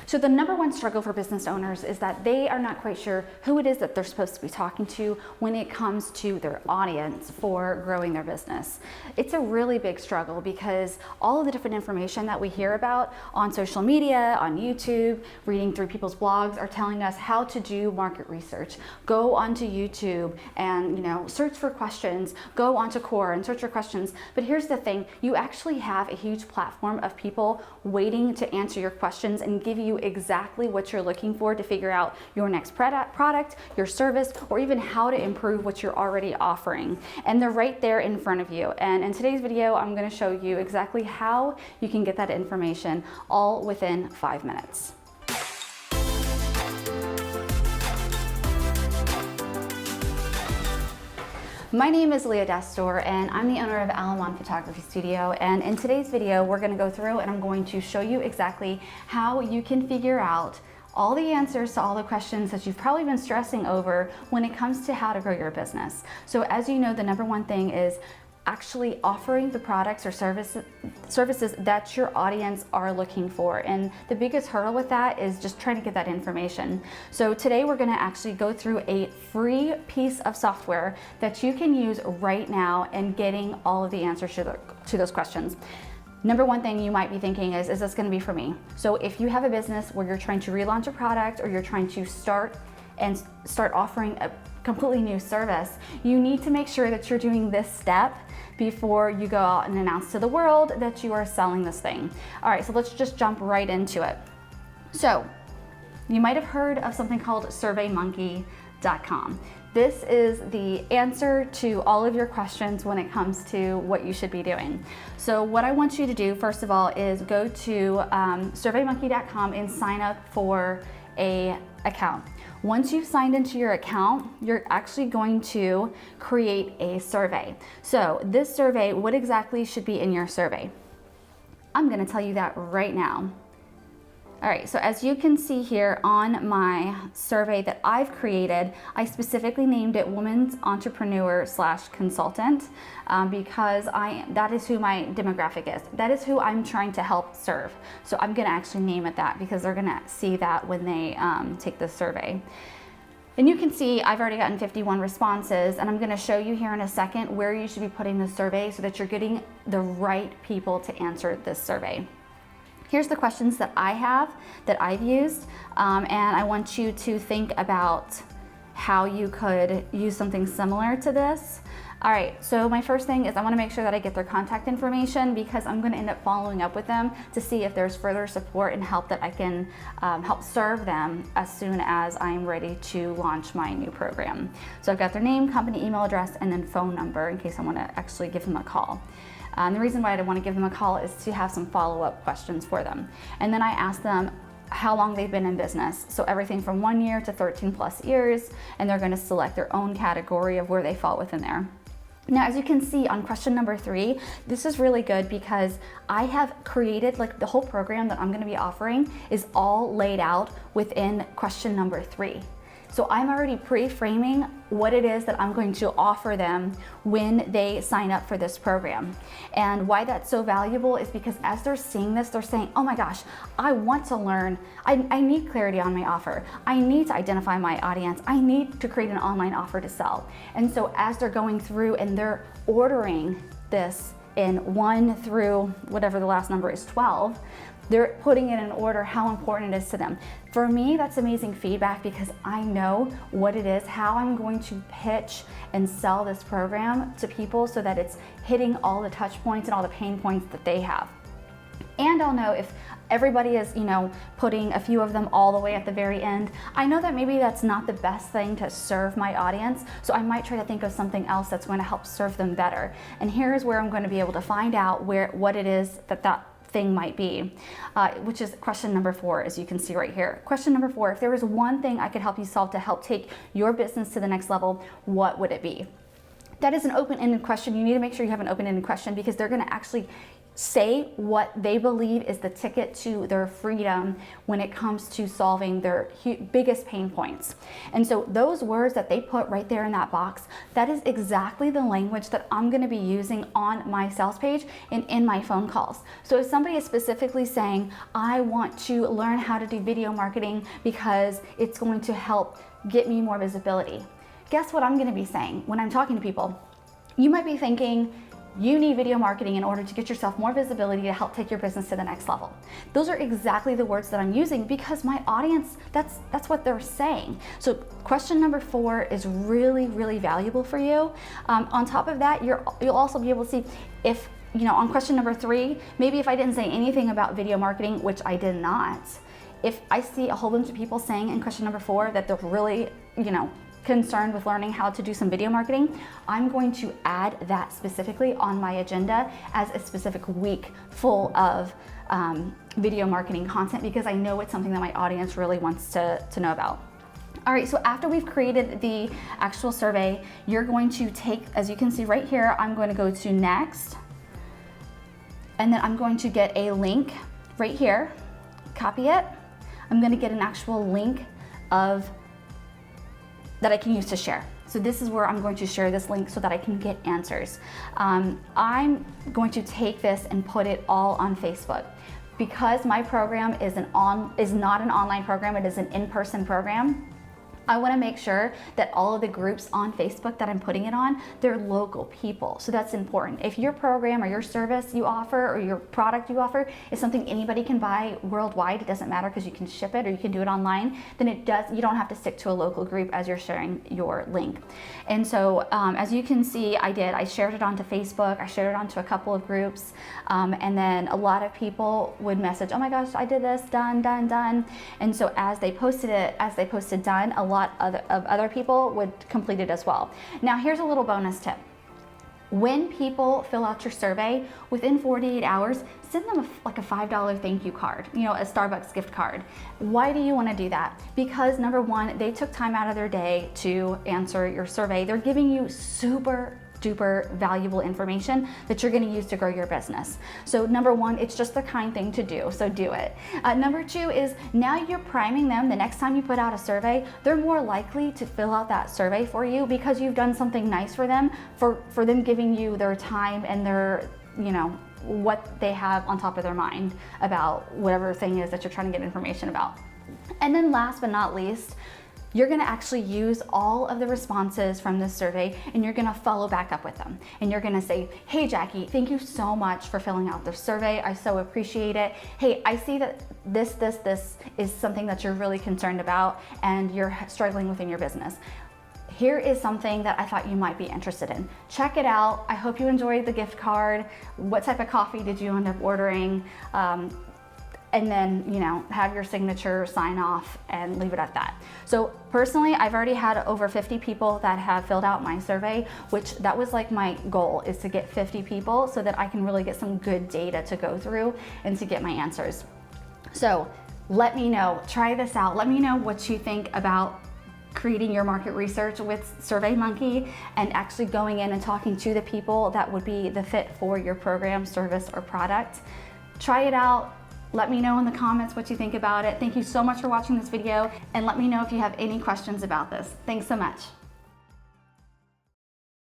So the number one struggle for business owners is that they are not quite sure who it is that they're supposed to be talking to when it comes to their audience for growing their business. It's a really big struggle because all of the different information that we hear about on social media, on YouTube, reading through people's blogs are telling us how to do market research. Go onto YouTube and search for questions, go onto Core and search for questions. But here's the thing, you actually have a huge platform of people waiting to answer your questions and give you exactly what you're looking for to figure out your next product, your service, or even how to improve what you're already offering. And they're right there in front of you. And in today's video, I'm going to show you exactly how you can get that information all within 5 minutes. My name is Leah Destor and I'm the owner of Alamon Photography Studio, and in today's video we're going to go through and I'm going to show you exactly how you can figure out all the answers to all the questions that you've probably been stressing over when it comes to how to grow your business. So as you know, the number one thing is actually offering the products or services that your audience are looking for. And the biggest hurdle with that is just trying to get that information. So today we're going to actually go through a free piece of software that you can use right now and getting all of the answers to those questions. Number one thing you might be thinking is this going to be for me? So if you have a business where you're trying to relaunch a product or you're trying to start offering a completely new service, you need to make sure that you're doing this step before you go out and announce to the world that you are selling this thing. All right, so let's just jump right into it. So you might have heard of something called SurveyMonkey.com. This is the answer to all of your questions when it comes to what you should be doing. So what I want you to do, first of all, is go to SurveyMonkey.com and sign up for an account. Once you've signed into your account, you're actually going to create a survey. So this survey, what exactly should be in your survey? I'm going to tell you that right now. All right, so as you can see here on my survey that I've created, I specifically named it Women's Entrepreneur / Consultant because that is who my demographic is. That is who I'm trying to help serve. So I'm gonna actually name it that because they're gonna see that when they take this survey. And you can see I've already gotten 51 responses, and I'm gonna show you here in a second where you should be putting the survey so that you're getting the right people to answer this survey. Here's the questions that I have, that I've used, and I want you to think about how you could use something similar to this. All right, so my first thing is I want to make sure that I get their contact information because I'm going to end up following up with them to see if there's further support and help that I can help serve them as soon as I'm ready to launch my new program. So I've got their name, company email address, and then phone number in case I want to actually give them a call. The reason why I want to give them a call is to have some follow-up questions for them. And then I ask them how long they've been in business. So everything from 1 year to 13 plus years, and they're going to select their own category of where they fall within there. Now, as you can see on question number 3, this is really good because I have created, the whole program that I'm going to be offering is all laid out within question number 3. So I'm already pre-framing what it is that I'm going to offer them when they sign up for this program. And why that's so valuable is because as they're seeing this, they're saying, oh my gosh, I want to learn. I need clarity on my offer. I need to identify my audience. I need to create an online offer to sell. And so as they're going through and they're ordering this in 1 through whatever the last number is, 12, they're putting it in order how important it is to them. For me, that's amazing feedback because I know what it is, how I'm going to pitch and sell this program to people so that it's hitting all the touch points and all the pain points that they have. And I'll know if everybody is, putting a few of them all the way at the very end. I know that maybe that's not the best thing to serve my audience, so I might try to think of something else that's going to help serve them better. And here's where I'm going to be able to find out what it is that thing might be, which is question number 4, as you can see right here. Question number 4, if there was one thing I could help you solve to help take your business to the next level, what would it be? That is an open-ended question. You need to make sure you have an open-ended question because they're going to actually say what they believe is the ticket to their freedom when it comes to solving their biggest pain points. And so those words that they put right there in that box, that is exactly the language that I'm going to be using on my sales page and in my phone calls. So if somebody is specifically saying, I want to learn how to do video marketing because it's going to help get me more visibility, guess what I'm going to be saying when I'm talking to people? You might be thinking, you need video marketing in order to get yourself more visibility to help take your business to the next level. Those are exactly the words that I'm using because my audience, that's what they're saying. So question number 4 is really, really valuable for you. On top of that, you'll also be able to see if, on question number 3, maybe if I didn't say anything about video marketing, which I did not, if I see a whole bunch of people saying in question number 4 that they're really, concerned with learning how to do some video marketing, I'm going to add that specifically on my agenda as a specific week full of video marketing content because I know it's something that my audience really wants to know about. All right, so after we've created the actual survey, you're going to take, as you can see right here, I'm going to go to next, and then I'm going to get a link right here, copy it. I'm going to get an actual link that I can use to share. So this is where I'm going to share this link so that I can get answers. I'm going to take this and put it all on Facebook. Because my program is not an online program, it is an in-person program, I want to make sure that all of the groups on Facebook that I'm putting it on, they're local people. So that's important. If your program or your service you offer or your product you offer is something anybody can buy worldwide, it doesn't matter because you can ship it or you can do it online, then you don't have to stick to a local group as you're sharing your link. And so as you can see, I shared it onto Facebook, I shared it onto a couple of groups, and then a lot of people would message, oh my gosh, I did this, done. And so as they posted done, a lot of other people would complete it as well. Now here's a little bonus tip. When people fill out your survey, within 48 hours, send them like a $5 thank you card, a Starbucks gift card. Why do you want to do that? Because number 1, they took time out of their day to answer your survey. They're giving you super duper valuable information that you're going to use to grow your business. So number 1, it's just the kind thing to do, so do it. Number 2 is now you're priming them. The next time you put out a survey, they're more likely to fill out that survey for you because you've done something nice for them, for them giving you their time and their, what they have on top of their mind about whatever thing is that you're trying to get information about. And then last but not least, you're going to actually use all of the responses from this survey and you're going to follow back up with them. And you're going to say, hey Jackie, thank you so much for filling out the survey. I so appreciate it. Hey, I see that this is something that you're really concerned about and you're struggling within your business. Here is something that I thought you might be interested in. Check it out. I hope you enjoyed the gift card. What type of coffee did you end up ordering? And then, have your signature, sign off, and leave it at that. So personally, I've already had over 50 people that have filled out my survey, which that was like my goal, is to get 50 people so that I can really get some good data to go through and to get my answers. So let me know, try this out. Let me know what you think about creating your market research with SurveyMonkey and actually going in and talking to the people that would be the fit for your program, service, or product. Try it out. Let me know in the comments what you think about it. Thank you so much for watching this video, and let me know if you have any questions about this. Thanks so much.